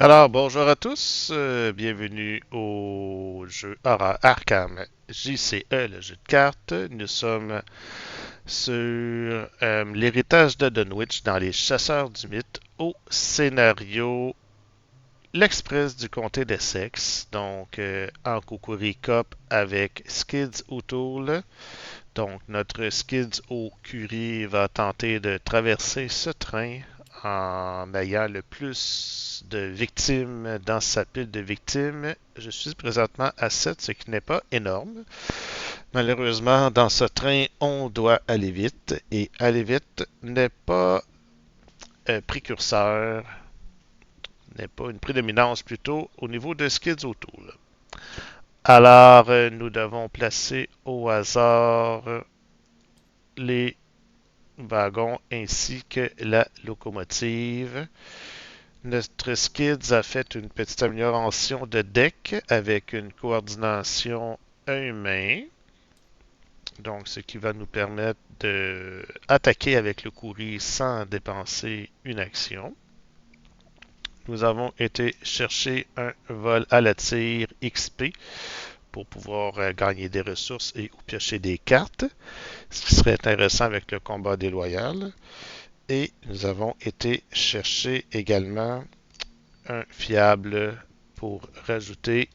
Alors, bonjour à tous, bienvenue au jeu Arkham JCE, le jeu de cartes. Nous sommes sur l'héritage de Dunwich dans Les Chasseurs du Mythe au scénario L'Express du comté d'Essex, donc en Kukuri Cop avec Skids O'Toole. Donc, notre Skids au Curie va tenter de traverser ce train en ayant le plus de victimes dans sa pile de victimes. Je suis présentement à 7, ce qui n'est pas énorme. Malheureusement, dans ce train, on doit aller vite et aller vite n'est pas un précurseur, n'est pas une prédominance plutôt au niveau de Skids O'Toole. Alors, nous devons placer au hasard les wagons ainsi que la locomotive. Notre Skids a fait une petite amélioration de deck avec une coordination main, donc ce qui va nous permettre de attaquer avec le courrier sans dépenser une action. Nous avons été chercher un vol à la tire XP pour pouvoir gagner des ressources et ou piocher des cartes, ce qui serait intéressant avec le combat déloyal. Et nous avons été chercher également un fiable pour rajouter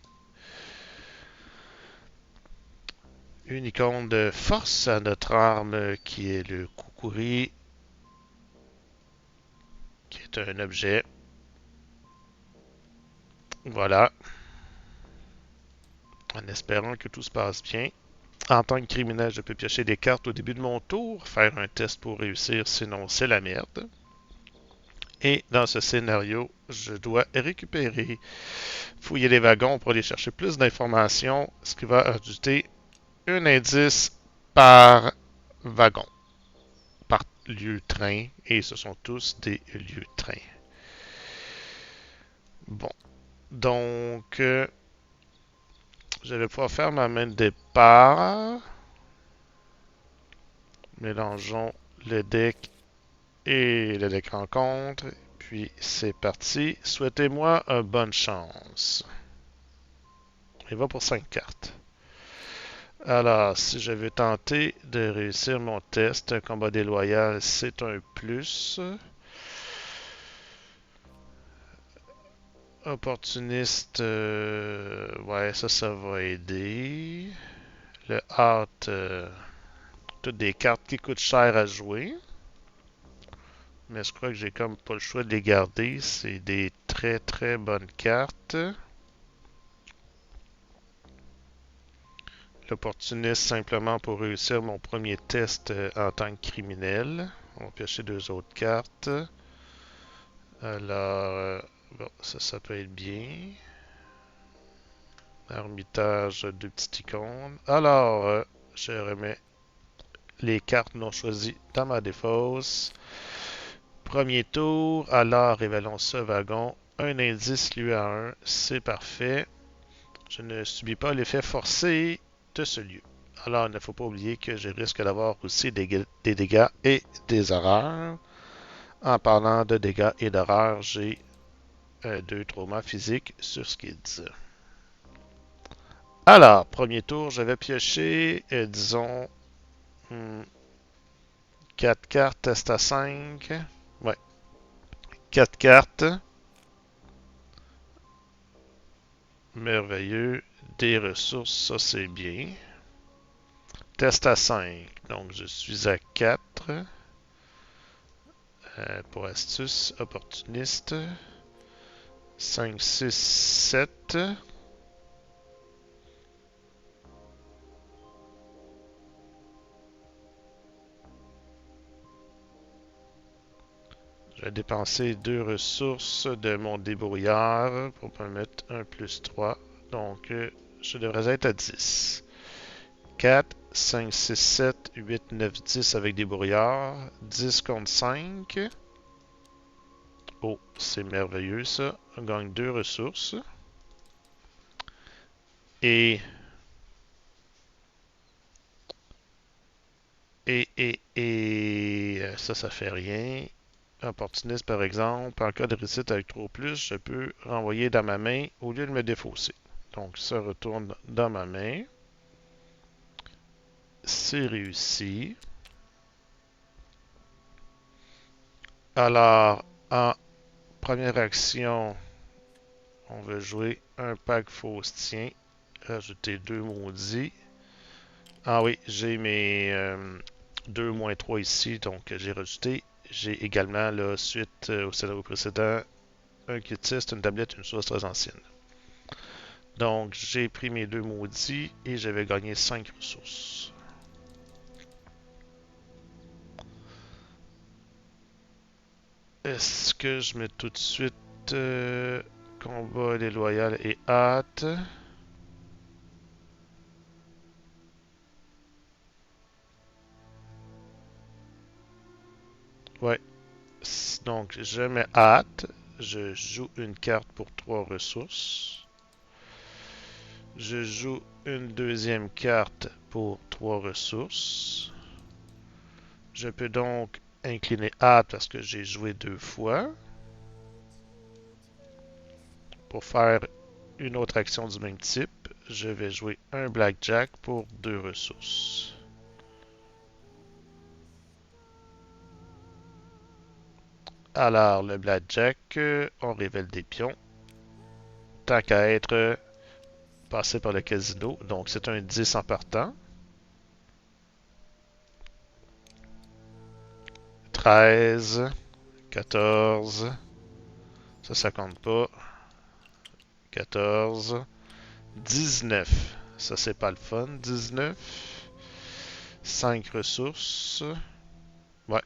une icône de force à notre arme qui est le Kukuri, qui est un objet. Voilà, en espérant que tout se passe bien. En tant que criminel, je peux piocher des cartes au début de mon tour, faire un test pour réussir, sinon c'est la merde. Et dans ce scénario, je dois récupérer, fouiller les wagons pour aller chercher plus d'informations, ce qui va ajouter un indice par wagon, par lieu-train, et ce sont tous des lieux-train. Bon, donc je vais pouvoir faire ma main de départ. Mélangeons le deck et le deck rencontre. Puis c'est parti. Souhaitez-moi une bonne chance. Il va pour 5 cartes. Alors, si je veux tenter de réussir mon test, un combat déloyal, c'est un plus. Opportuniste, ouais, ça va aider. Le hâte, toutes des cartes qui coûtent cher à jouer. Mais je crois que j'ai comme pas le choix de les garder. C'est des très très bonnes cartes. L'opportuniste simplement pour réussir mon premier test en tant que criminel. On va piocher deux autres cartes. Alors, bon, ça peut être bien. Ermitage, deux petites icônes. Alors, je remets les cartes non choisies dans ma défausse. Premier tour, alors révélons ce wagon. Un indice lui à un, c'est parfait. Je ne subis pas l'effet forcé de ce lieu. Alors, il ne faut pas oublier que je risque d'avoir aussi des dégâts et des horreurs. En parlant de dégâts et d'horreurs, j'ai deux traumas physiques sur Skids. Alors, premier tour, je vais piocher, disons, 4 cartes, test à 5. Ouais, 4 cartes. Merveilleux. Des ressources, ça c'est bien. Test à 5. Donc, je suis à 4. Pour astuce, opportuniste. 5, 6, 7. Je vais dépenser 2 ressources de mon débrouillard pour me mettre un plus 3. Donc, je devrais être à 10. 4, 5, 6, 7, 8, 9, 10 avec des brouillards. 10 contre 5. Oh, c'est merveilleux ça. On gagne 2 ressources. Et, ça fait rien. Opportuniste, par exemple, en cas de réussite avec 3 ou plus, je peux renvoyer dans ma main au lieu de me défausser. Donc, ça retourne dans ma main. C'est réussi. Alors, en première action, on va jouer un pack faustien. Rajouter 2 maudits. Ah oui, j'ai mes 2 moins 3 ici, donc j'ai rajouté. J'ai également, là, suite au scénario précédent, un cultiste, une tablette, une source très ancienne. Donc, j'ai pris mes 2 maudits et j'avais gagné 5 ressources. Est-ce que je mets tout de suite combat déloyal et hâte? Ouais. Donc, je mets hâte. Je joue une carte pour 3 ressources. Je joue une deuxième carte pour 3 ressources. Je peux donc incliner hâte parce que j'ai joué 2 fois. Pour faire une autre action du même type, je vais jouer un blackjack pour 2 ressources. Alors, le blackjack, on révèle des pions. Tant qu'à être passé par le casino, donc c'est un 10 en partant. 13, 14, ça compte pas. 14, 19, ça c'est pas le fun. 19, 5 ressources. Ouais,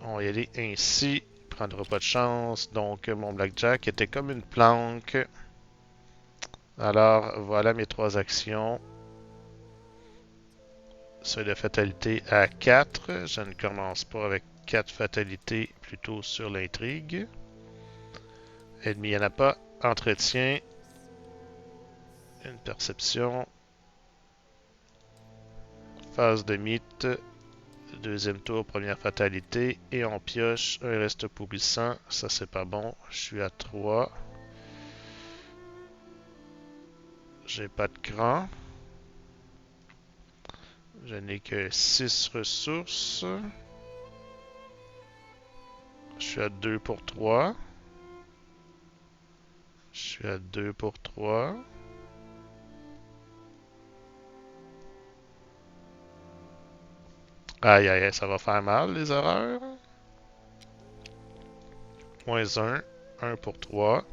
on va y aller ainsi. Prendra pas de chance. Donc mon blackjack était comme une planque. Alors voilà mes 3 actions. Seuil de fatalité à 4. Je ne commence pas avec 4 fatalités, plutôt sur l'intrigue. Ennemi, il n'y en a pas. Entretien. Une perception. Phase de mythe. Deuxième tour, première fatalité. Et on pioche un reste pourrissant. Ça, c'est pas bon. Je suis à 3. J'ai pas de cran. Je n'ai que 6 ressources. Je suis à 2 pour 3. Je suis à 2 pour 3. Aïe aïe aïe, ça va faire mal les erreurs. Moins 1, 1 pour 3.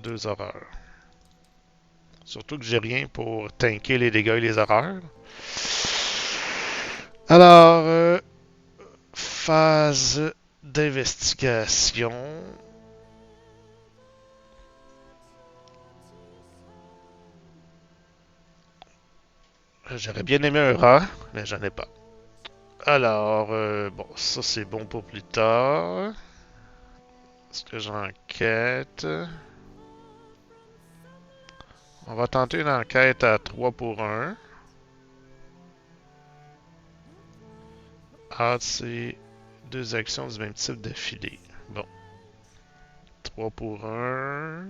2 horreurs. Surtout que j'ai rien pour tanker les dégâts et les horreurs. Alors, phase d'investigation. J'aurais bien aimé un rat, mais j'en ai pas. Alors, bon, ça c'est bon pour plus tard. Est-ce que j'enquête? On va tenter une enquête à 3 pour 1. Ah, c'est 2 actions du même type d'affilée. Bon. 3 pour 1.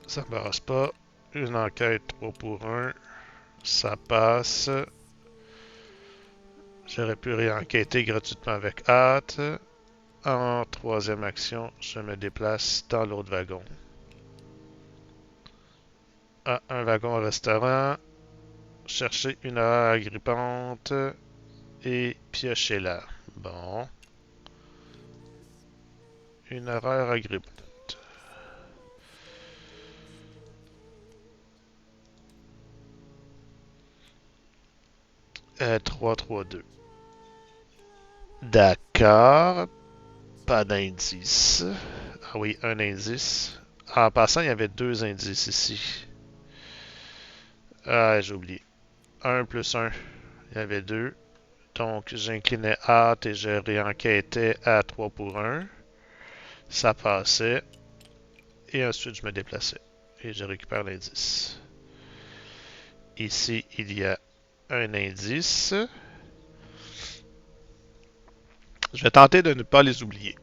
Ça passe pas. Une enquête 3 pour 1. Ça passe. J'aurais pu réenquêter gratuitement avec hâte. En troisième action, je me déplace dans l'autre wagon. Ah, un wagon au restaurant. Chercher une heure agrippante et piocher là. Bon. Une erreur agrippante. Euh, 3, 3, 2. D'accord. Pas d'indice. Ah oui, un indice. En passant, il y avait 2 indices ici. Ah, j'ai oublié. Un plus un. Il y avait 2. Donc, j'inclinais hâte et je réenquêtais à 3 pour 1. Ça passait. Et ensuite, je me déplaçais. Et je récupère l'indice. Ici, il y a un indice. Je vais tenter de ne pas les oublier.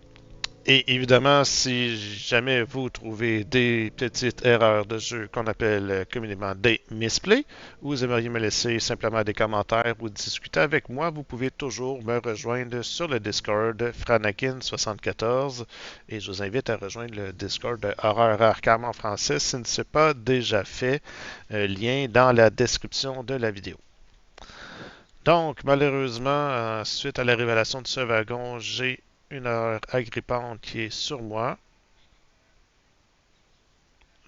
Et évidemment, si jamais vous trouvez des petites erreurs de jeu qu'on appelle communément des misplays, ou vous aimeriez me laisser simplement des commentaires ou discuter avec moi, vous pouvez toujours me rejoindre sur le Discord Franakin74 et je vous invite à rejoindre le Discord de Horreur Arkham en français si ce n'est pas déjà fait. Lien dans la description de la vidéo. Donc, malheureusement, suite à la révélation de ce wagon, j'ai une erreur agrippante qui est sur moi.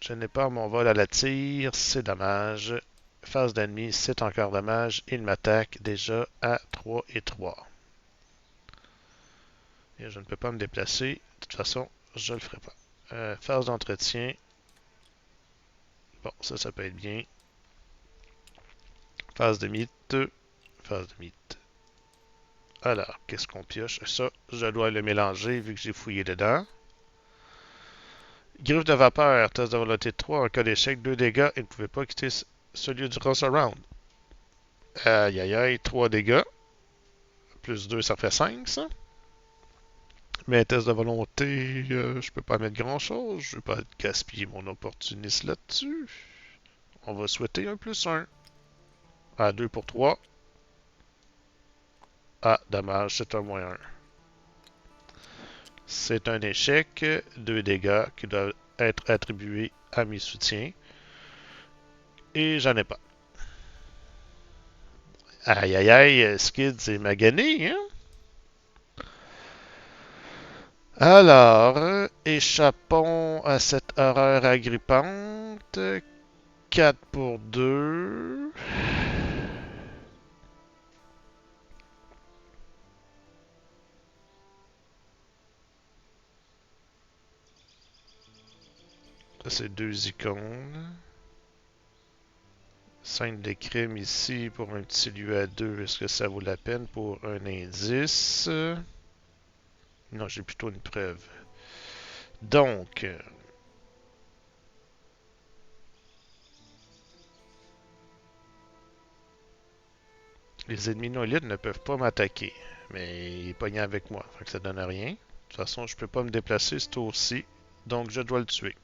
Je n'ai pas mon vol à la tire, c'est dommage. Phase d'ennemi, c'est encore dommage. Il m'attaque déjà à 3 et 3. Et je ne peux pas me déplacer. De toute façon, je ne le ferai pas. Phase d'entretien. Bon, ça peut être bien. Phase de mythe. Phase de mythe. Alors, qu'est-ce qu'on pioche? Ça, je dois le mélanger vu que j'ai fouillé dedans. Griffe de vapeur, test de volonté 3. En cas d'échec, 2 dégâts. Il ne pouvait pas quitter ce lieu durant ce round. Aïe aïe aïe, 3 dégâts. Plus 2, ça fait 5, ça. Mais test de volonté, je peux pas mettre grand chose. Je vais pas gaspiller mon opportuniste là-dessus. On va souhaiter un plus 1. Ah, 2 pour 3. Ah, dommage, c'est un moins 1. C'est un échec. 2 dégâts qui doivent être attribués à mes soutiens. Et j'en ai pas. Aïe aïe aïe, Skid, c'est magané, hein? Alors, échappons à cette horreur agrippante. 4 pour 2. Ça, c'est 2 icônes. Scène de crime ici pour un petit lieu à 2. Est-ce que ça vaut la peine pour un indice? Non, j'ai plutôt une preuve. Donc, les ennemis non-élites ne peuvent pas m'attaquer. Mais il est pogné avec moi. Fait que ça donne rien. De toute façon, je peux pas me déplacer ce tour-ci. Donc, je dois le tuer.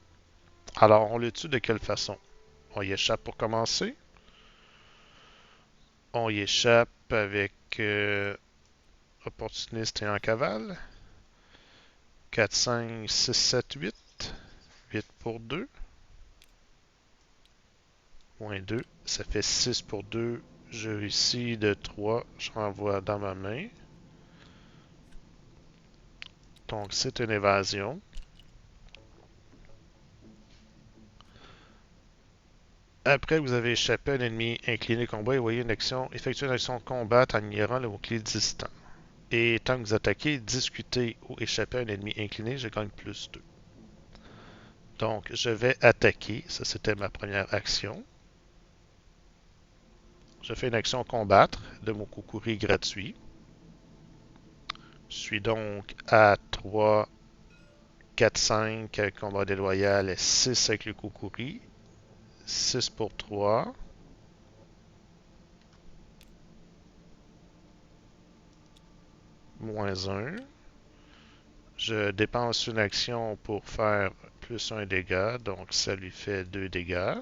Alors, on le tue de quelle façon? On y échappe pour commencer. On y échappe avec opportuniste et en cavale. 4, 5, 6, 7, 8. 8 pour 2. Moins 2. Ça fait 6 pour 2. Je réussis de 3. Je renvoie dans ma main. Donc, c'est une évasion. Après, vous avez échappé à un ennemi incliné combat et voyez une action, effectuez une action combat en ignorant le mot-clé distant. Et tant que vous attaquez, discutez ou échappez à un ennemi incliné, je gagne plus 2. Donc, je vais attaquer. Ça, c'était ma première action. Je fais une action combattre de mon Kukuri gratuit. Je suis donc à 3, 4, 5 avec combat déloyal et 6 avec le Kukuri. 6 pour 3. Moins 1. Je dépense une action pour faire plus 1 dégât, donc ça lui fait 2 dégâts.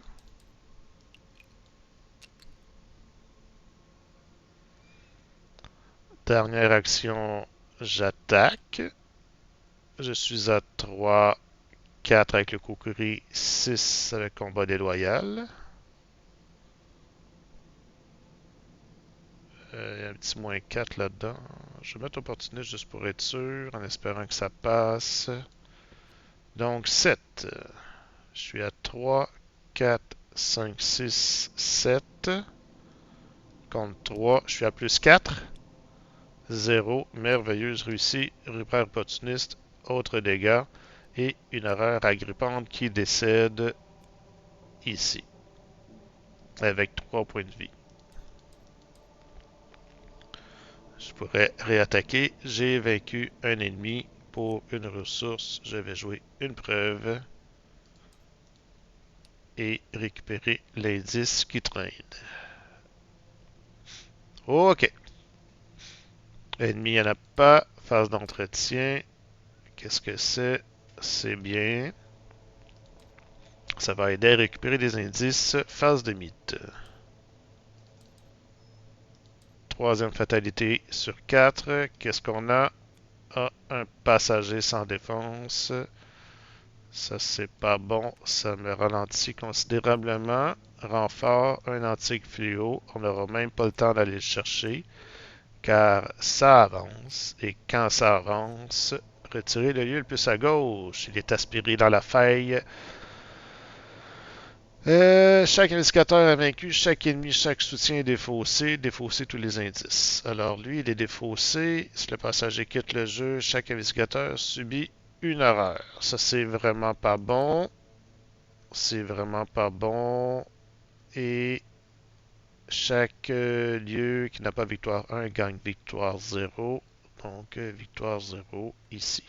Dernière action, j'attaque. Je suis à 3, 4 avec le Kukuri, 6 avec combat déloyal. Il y a un petit moins 4 là-dedans. Je vais mettre opportuniste juste pour être sûr, en espérant que ça passe. Donc 7. Je suis à 3, 4, 5, 6, 7. Contre 3, je suis à plus 4. 0, merveilleuse réussie, repère opportuniste, autre dégâts et une horreur agrippante qui décède ici, avec 3 points de vie. Je pourrais réattaquer. J'ai vaincu un ennemi pour une ressource. Je vais jouer une preuve et récupérer l'indice qui traîne. OK. Ennemi, il n'y en a pas. Phase d'entretien. Qu'est-ce que c'est? C'est bien. Ça va aider à récupérer des indices. Phase de mythe. Troisième fatalité sur 4. Qu'est-ce qu'on a? Ah, un passager sans défense. Ça, c'est pas bon. Ça me ralentit considérablement. Renfort, un antique fléau. On n'aura même pas le temps d'aller le chercher, car ça avance. Et quand ça avance, retirez le lieu le plus à gauche. Il est aspiré dans la faille. Chaque indicateur a vaincu, chaque ennemi, chaque soutien est défaussé. Défausser tous les indices. Alors lui, il est défaussé. Si le passager quitte le jeu, chaque investigateur subit une horreur. Ça, c'est vraiment pas bon. C'est vraiment pas bon. Et chaque lieu qui n'a pas victoire 1 gagne victoire 0. Donc, victoire 0 ici.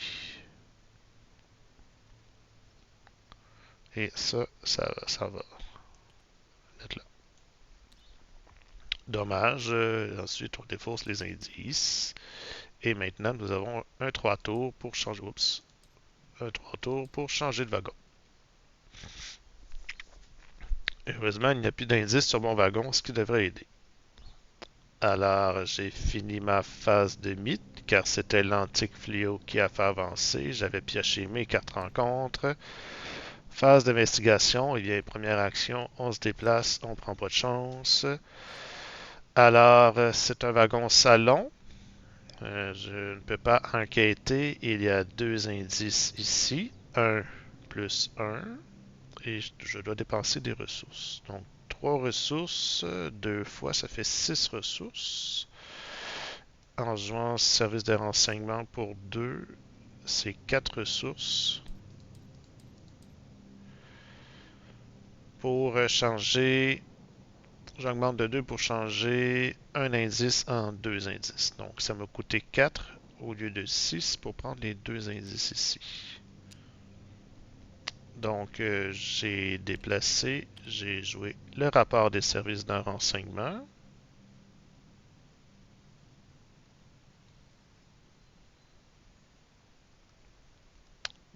Et ça va être là. Dommage. Ensuite, on défausse les indices. Et maintenant, nous avons un 3 tours pour changer. Oups. Un 3 tours pour changer de wagon. Heureusement, il n'y a plus d'indices sur mon wagon, ce qui devrait aider. Alors, j'ai fini ma phase de mythe, car c'était l'antique fléau qui a fait avancer. J'avais pioché mes cartes rencontres. Phase d'investigation, il y a première action, on se déplace, on prend pas de chance. Alors, c'est un wagon salon. Je ne peux pas enquêter. Il y a deux indices ici. Un plus un. Et je dois dépenser des ressources. Donc, trois ressources, deux fois, ça fait 6 ressources. En jouant service de renseignement pour 2, c'est 4 ressources. Pour changer, j'augmente de 2 pour changer un indice en 2 indices. Donc, ça m'a coûté 4 au lieu de 6 pour prendre les 2 indices ici. Donc, j'ai déplacé, j'ai joué le rapport des services de renseignement.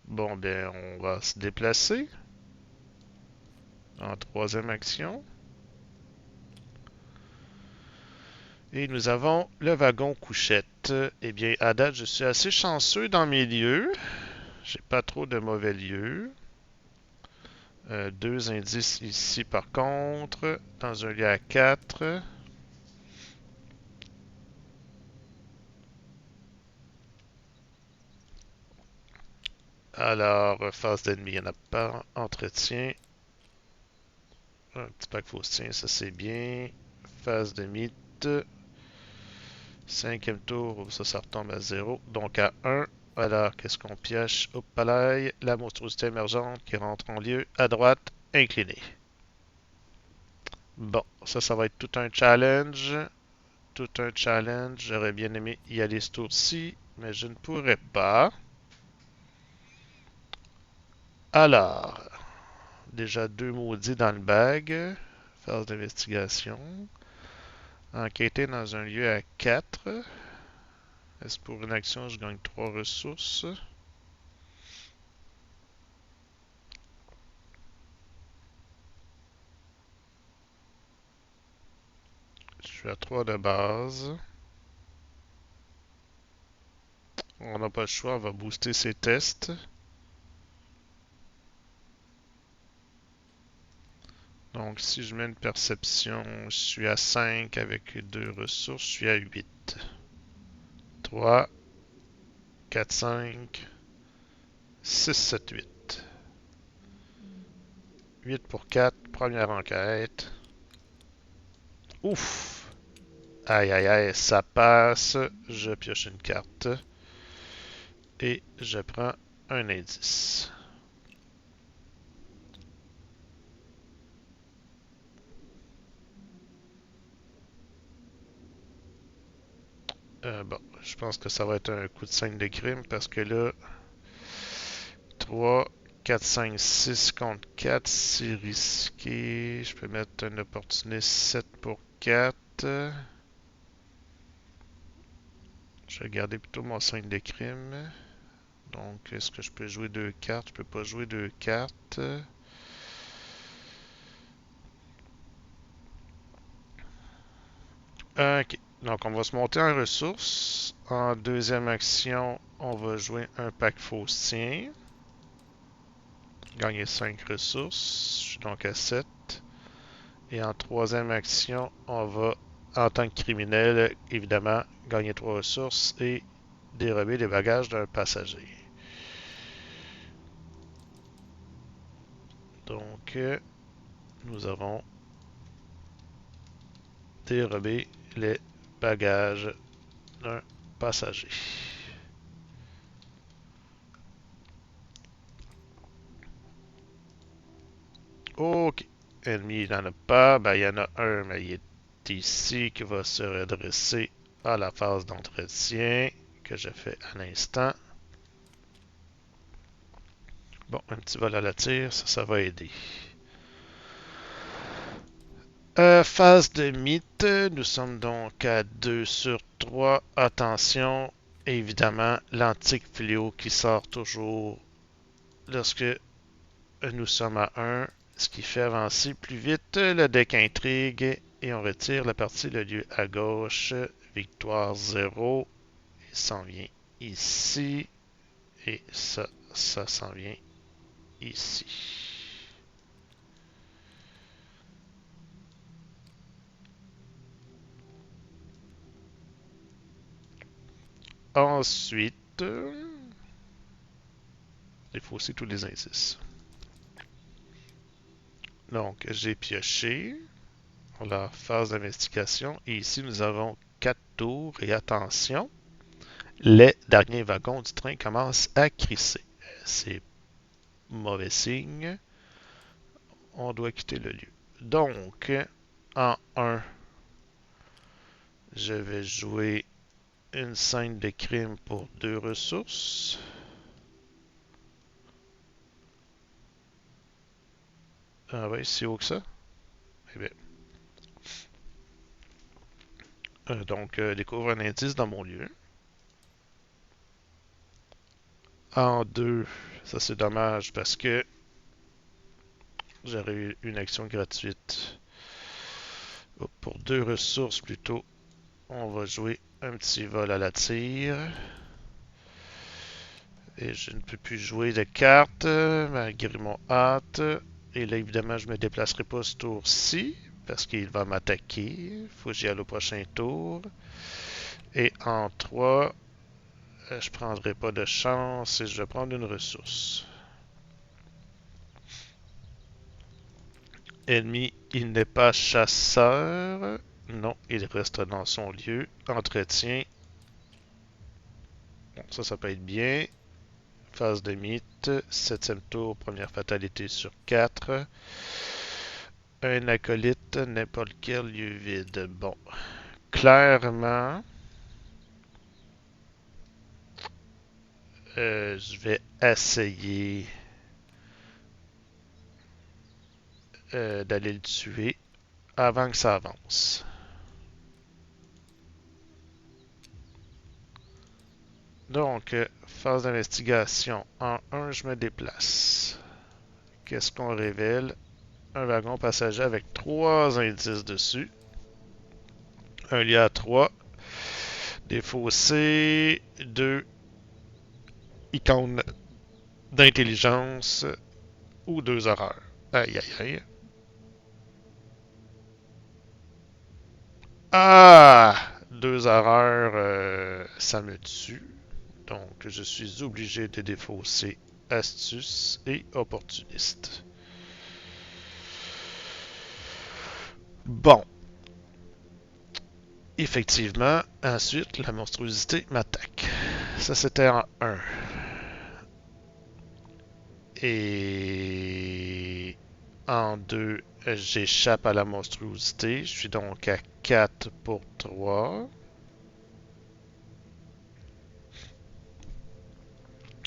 Bon, ben, on va se déplacer en troisième action. Et nous avons le wagon couchette. Eh bien, à date, je suis assez chanceux dans mes lieux. J'ai pas trop de mauvais lieux. Deux indices ici par contre. Dans un lieu à 4. Alors, phase d'ennemi, il n'y en a pas. Entretien. Un petit pack faustien, ça c'est bien. Phase de mythe. Cinquième tour, ça retombe à 0. Donc à 1. Alors, qu'est-ce qu'on pioche? Au palais, la monstruosité émergente qui rentre en lieu à droite, inclinée. Bon, ça va être tout un challenge. Tout un challenge. J'aurais bien aimé y aller ce tour-ci, mais je ne pourrais pas. Alors, déjà deux maudits dans le bag. Phase d'investigation. Enquêter dans un lieu à 4. Est-ce pour une action, je gagne 3 ressources? Je suis à 3 de base. On n'a pas le choix, on va booster ses tests. Donc, si je mets une perception, je suis à 5 avec 2 ressources, je suis à 8. 3, 4, 5, 6, 7, 8. 8 pour 4, première enquête. Ouf! Aïe aïe aïe, ça passe. Je pioche une carte. Et je prends un indice. Bon, je pense que ça va être un coup de 5 de crime parce que là, 3, 4, 5, 6 contre 4, c'est risqué. Je peux mettre un opportuniste 7 pour 4. je vais garder plutôt mon 5 de crime. Donc, est-ce que je peux jouer deux cartes? Je peux pas jouer deux cartes. Ok. Donc, on va se monter en ressources. En deuxième action, on va jouer un pack faustien. Gagner 5 ressources. Je suis donc à 7. Et en troisième action, on va, en tant que criminel, évidemment, gagner 3 ressources et dérober les bagages d'un passager. Donc, nous avons dérobé les bagages d'un passager. Ok. Ennemi, il n'en a pas. Ben, il y en a un, mais il est ici qui va se redresser à la phase d'entretien que je fais à l'instant. Bon, un petit vol à la tire, ça va aider. Phase de mythe, nous sommes donc à 2 sur 3. Attention, évidemment, l'antique fléau qui sort toujours lorsque nous sommes à 1, ce qui fait avancer plus vite le deck intrigue et on retire la partie le lieu à gauche, victoire 0, il s'en vient ici et ça s'en vient ici. Ensuite, il faut aussi tous les indices. Donc, j'ai pioché pour la phase d'investigation. Et ici, nous avons 4 tours. Et attention, les derniers wagons du train commencent à crisser. C'est mauvais signe. On doit quitter le lieu. Donc, en 1, je vais jouer une scène de crime pour 2 ressources. Ah oui, si haut que ça? Eh bien. Donc, découvre un indice dans mon lieu. En 2, ça c'est dommage parce que j'aurais eu une action gratuite. Pour 2 ressources plutôt, on va jouer un petit vol à la tire. Et je ne peux plus jouer de cartes malgré mon hâte. Et là, évidemment, je ne me déplacerai pas ce tour-ci parce qu'il va m'attaquer. Il faut que j'y aille au prochain tour. Et en 3, je ne prendrai pas de chance et je vais prendre une ressource. Ennemi, il n'est pas chasseur. Non, il reste dans son lieu. Entretien. Bon, ça peut être bien. Phase de mythe. Septième tour, première fatalité sur 4. Un acolyte, n'importe quel lieu vide. Bon, clairement, je vais essayer d'aller le tuer avant que ça avance. Donc, phase d'investigation. En 1, je me déplace. Qu'est-ce qu'on révèle? Un wagon passager avec 3 indices dessus. Un lieu à 3. Des fossés. 2 icônes d'intelligence. Ou 2 horreurs. Aïe aïe aïe. Ah! 2 horreurs, ça me tue. Donc, je suis obligé de défausser astuce et opportuniste. Bon. Effectivement, ensuite, la monstruosité m'attaque. Ça, c'était en 1. Et en 2, j'échappe à la monstruosité. Je suis donc à 4 pour 3.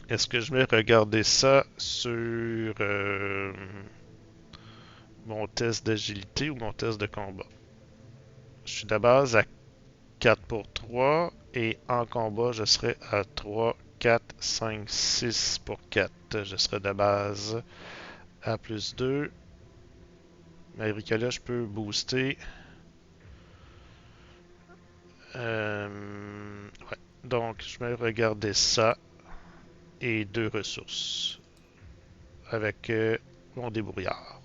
Est-ce que je vais regarder ça sur mon test d'agilité ou mon test de combat? Je suis de base à 4 pour 3 Et en combat, je serai à 3, 4, 5, 6 pour 4. Je serai de base à plus 2. Avec là, je peux booster. Ouais. Donc, je vais regarder ça. Et 2 ressources. Avec mon débrouillard.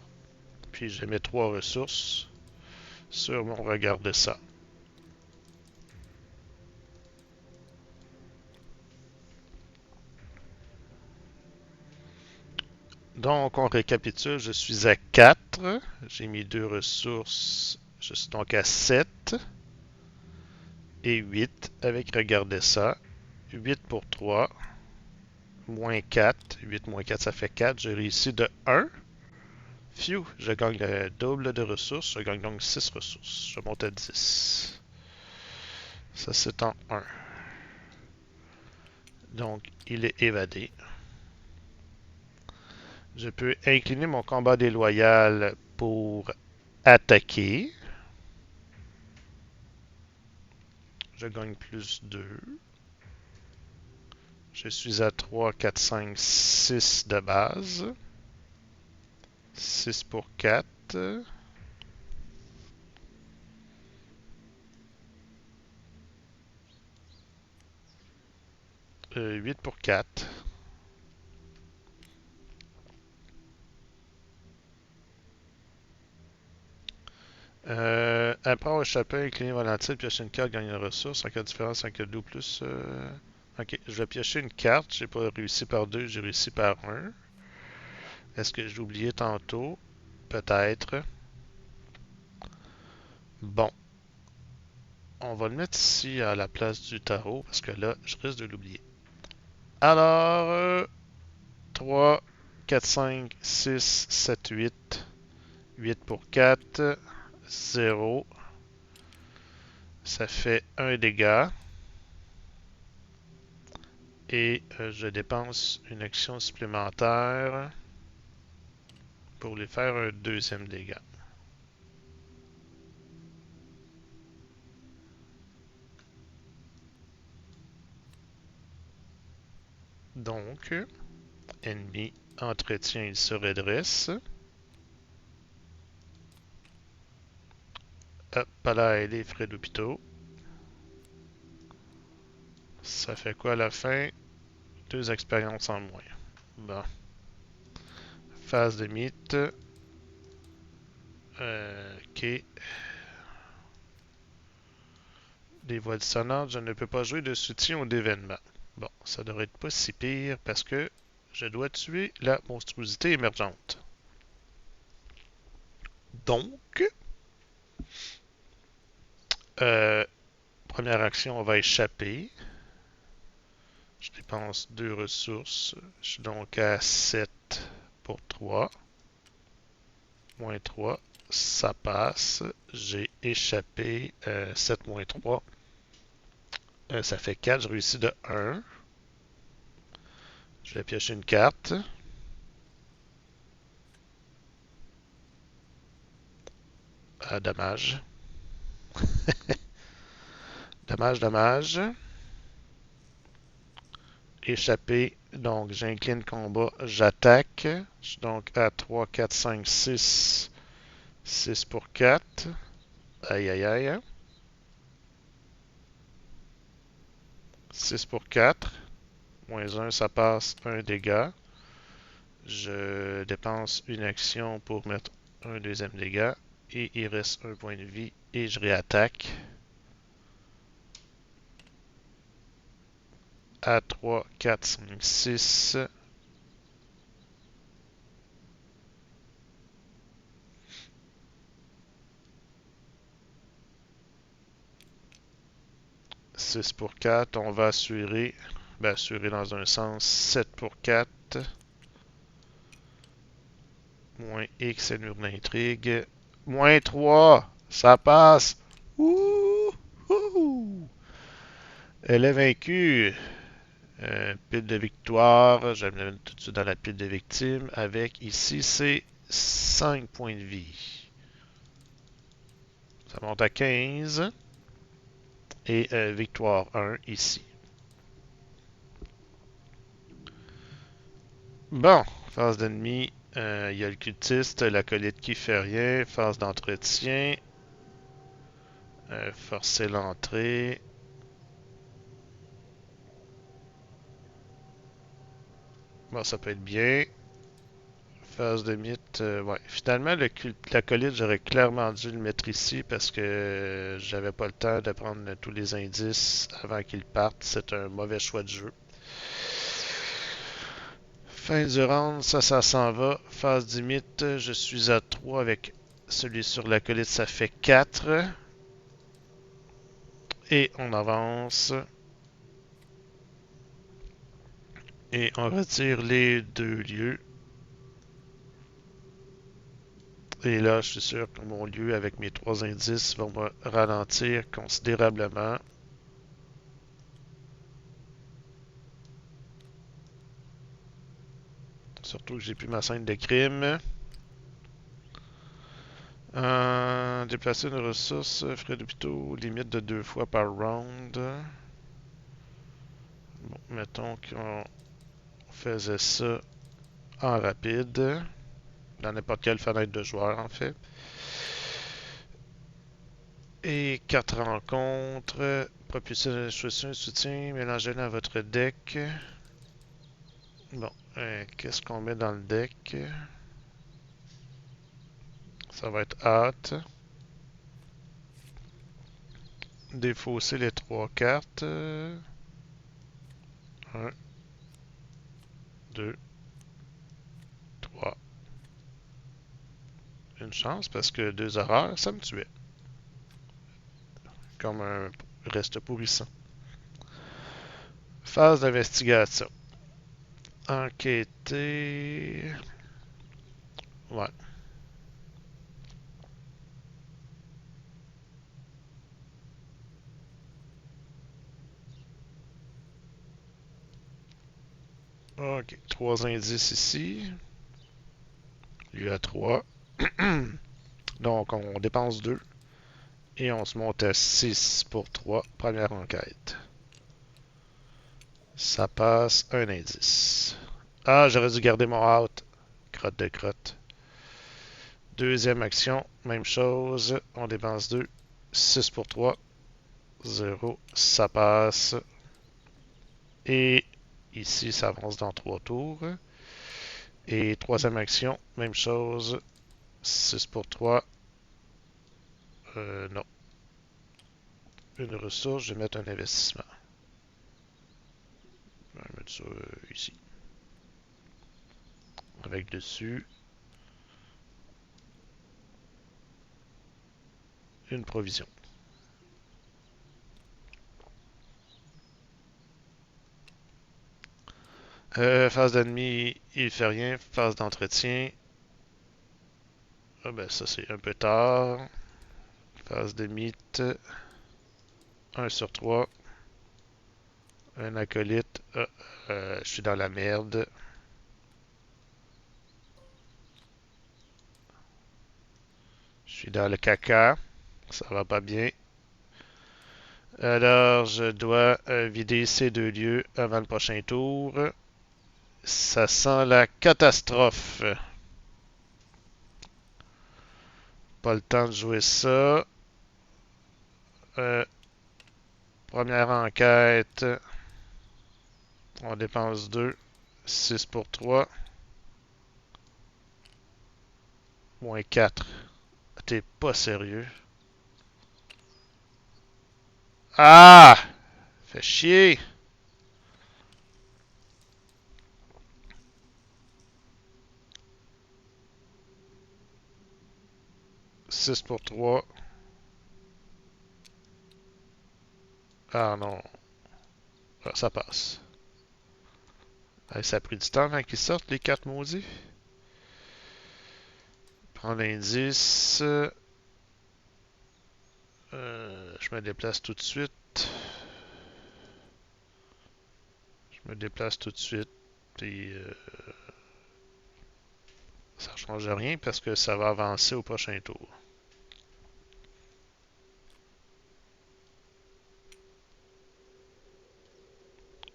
Puis, je mets 3 ressources sur mon regarde ça. Donc, on récapitule. Je suis à 4. J'ai mis 2 ressources. Je suis donc à 7. Et 8 avec regarder ça. 8 pour 3. Moins 4. 8 moins 4, ça fait 4. J'ai réussi de 1. Phew, je gagne le double de ressources. Je gagne donc 6 ressources. Je monte à 10. Ça, c'est en 1. Donc, il est évadé. Je peux incliner mon combat déloyal pour attaquer. Je gagne plus 2. Je suis à 3, 4, 5, 6 de base. 6 pour 4. 8 pour 4. Après avoir échappé, incliné volatile, piocher une carte, gagner une ressource. En cas de différence, en cas de plus. Ok, je vais piocher une carte. J'ai pas réussi par 2, j'ai réussi par 1. Est-ce que j'ai oublié tantôt? Peut-être. Bon, on va le mettre ici à la place du tarot parce que là, je risque de l'oublier. Alors, 3, 4, 5, 6, 7, 8. 8 pour 4, 0. Ça fait 1 dégât. Et je dépense une action supplémentaire pour lui faire un deuxième dégât. Donc, ennemi entretien, il se redresse. Hop là, les frais d'hôpitaux. Ça fait quoi à la fin? 2 expériences en moins. Bon. Phase de mythe. Ok. Des voix dissonantes, je ne peux pas jouer de soutien ou d'événement. Bon, ça devrait être pas si pire parce que je dois tuer la monstruosité émergente. Donc, euh, première action, on va échapper. Je dépense 2 ressources. Je suis donc à 7 pour 3. Moins 3, ça passe. J'ai échappé 7 moins 3. Ça fait 4. Je réussis de 1. Je vais piocher une carte. Ah, dommage. Dommage, dommage. Échappé. Donc, j'incline combat. J'attaque. Je suis donc à 3, 4, 5, 6. 6 pour 4. Aïe, aïe, aïe. 6 pour 4. Moins 1, ça passe. 1 dégât. Je dépense une action pour mettre un deuxième dégât. Et il reste un point de vie. Et je réattaque. À 3, 4, 5, 6. Six pour 4. On va assurer. Ben, assurer dans un sens. 7 pour 4. Moins X, c'est mur d'intrigue. Moins 3. Ça passe. Ouh! Ouh! Elle est vaincue. Pile de victoire. Je vais me mettre tout de suite dans la pile de victimes. Avec ici, c'est 5 points de vie. Ça monte à 15. et victoire 1 ici. Bon, phase d'ennemi, il y a le cultiste, l'acolyte qui fait rien, phase d'entretien, forcer l'entrée. Bon, ça peut être bien. Phase de mythe, ouais. Finalement, l'acolyte, j'aurais clairement dû le mettre ici parce que j'avais pas le temps de prendre tous les indices avant qu'il parte. C'est un mauvais choix de jeu. Fin du round, ça s'en va. Phase du mythe, je suis à 3 avec celui sur l'acolyte, ça fait 4. Et on avance. Et on retire les deux lieux. Et là, je suis sûr que mon lieu avec mes 3 indices va me ralentir considérablement. Surtout que j'ai plus ma scène de crime. Déplacer une ressource, frais d'hôpitaux, limite de 2 fois par round. Bon, mettons qu'on faisait ça en rapide, dans n'importe quelle fenêtre de joueur en fait. Et 4 rencontres, propulser l'instruction et soutien, mélangez-le à votre deck. Bon, qu'est-ce qu'on met dans le deck? Ça va être hâte. Défausser les 3 cartes. 1, 2, 3. Une chance parce que 2 horreurs, ça me tuait. Comme un reste pourrissant. Phase d'investigation. Enquêter. Ouais. Ok. 3 indices ici. Lui a 3. Donc, on dépense 2. Et on se monte à 6 pour 3. Première enquête. Ça passe un indice. Ah, j'aurais dû garder mon out. Crotte de crotte. Deuxième action, même chose. On dépense 2. 6 pour 3. 0. Ça passe. Et ici, ça avance dans 3 tours. Et troisième action, même chose. 6 pour 3. Non. Une ressource, je vais mettre un investissement. Je vais mettre ça ici. Avec dessus une provision. Phase d'ennemi, il fait rien. Phase d'entretien. Ah ben ça c'est un peu tard. Phase de mythe. 1 sur 3. Un acolyte. Ah, je suis dans la merde. Je suis dans le caca. Ça va pas bien. Alors, je dois vider ces 2 lieux avant le prochain tour. Ça sent la catastrophe. Pas le temps de jouer ça. Euh, Première enquête. On dépense 2. 6 pour 3. Moins 4. T'es pas sérieux. Ah! Fait chier. 6 pour 3. Ah non. Ah, ça passe. Ah, ça a pris du temps avant qu'ils sortent, les 4 maudits. Prends l'indice. Je me déplace tout de suite. Je me déplace tout de suite. Puis ça change rien parce que ça va avancer au prochain tour.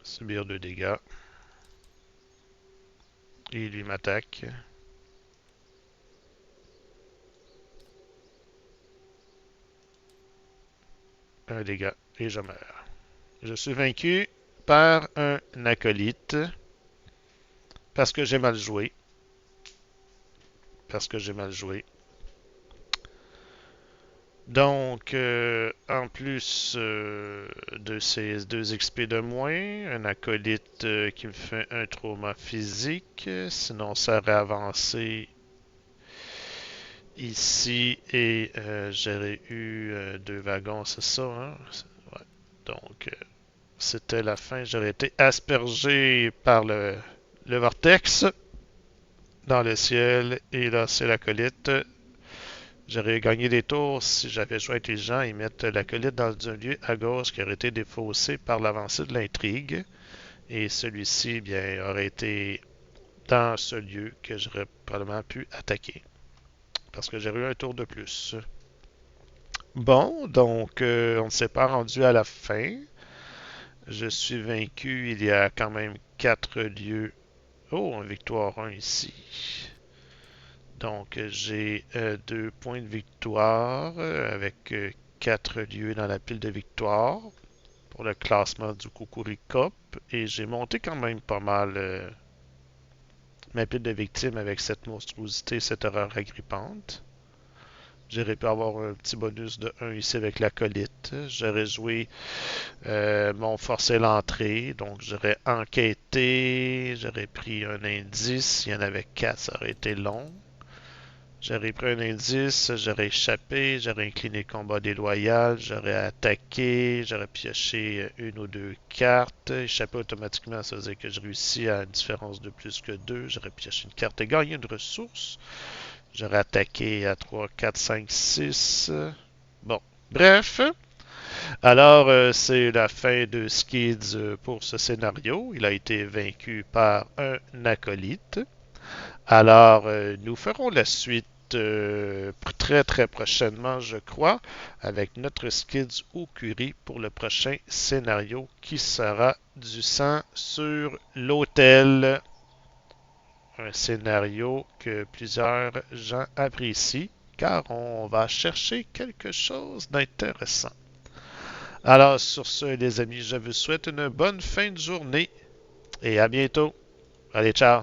Subir 2 dégâts. Et lui m'attaque. Un dégât. Et je meurs. Je suis vaincu par un acolyte. Parce que j'ai mal joué. Parce que j'ai mal joué. Donc, en plus de ces 2 XP de moins, un acolyte qui me fait un trauma physique, sinon ça aurait avancé ici et j'aurais eu 2 wagons, c'est ça, hein? Ouais. Donc, c'était la fin. J'aurais été aspergé par le vortex dans le ciel et là, c'est l'acolyte. J'aurais gagné des tours si j'avais joué intelligent et mettre l'acolyte dans un lieu à gauche qui aurait été défaussé par l'avancée de l'intrigue. Et celui-ci, bien, aurait été dans ce lieu que j'aurais probablement pu attaquer. Parce que j'aurais eu un tour de plus. Bon, donc on ne s'est pas rendu à la fin. Je suis vaincu. Il y a quand même 4 lieux. Oh, un victoire 1 ici. Donc j'ai 2 points de victoire avec 4 lieux dans la pile de victoire pour le classement du Cup. Et j'ai monté quand même pas mal ma pile de victimes avec cette monstruosité, cette horreur agrippante. J'aurais pu avoir un petit bonus de 1 ici avec l'acolyte. J'aurais joué mon forcé l'entrée, donc j'aurais enquêté, j'aurais pris un indice, il y en avait 4, ça aurait été long. J'aurais pris un indice, j'aurais échappé, j'aurais incliné le combat déloyal, j'aurais attaqué, j'aurais pioché une ou 2 cartes. Échapper automatiquement, ça veut dire que je réussis à une différence de plus que 2. J'aurais pioché une carte et gagné une ressource. J'aurais attaqué à 3, 4, 5, 6. Bon, bref. Alors, c'est la fin de Skids pour ce scénario. Il a été vaincu par un acolyte. Alors, nous ferons la suite très très prochainement, je crois, avec notre Skids au curry pour le prochain scénario qui sera du sang sur l'autel. Un scénario que plusieurs gens apprécient car on va chercher quelque chose d'intéressant. Alors, sur ce, les amis, je vous souhaite une bonne fin de journée et à bientôt. Allez, ciao!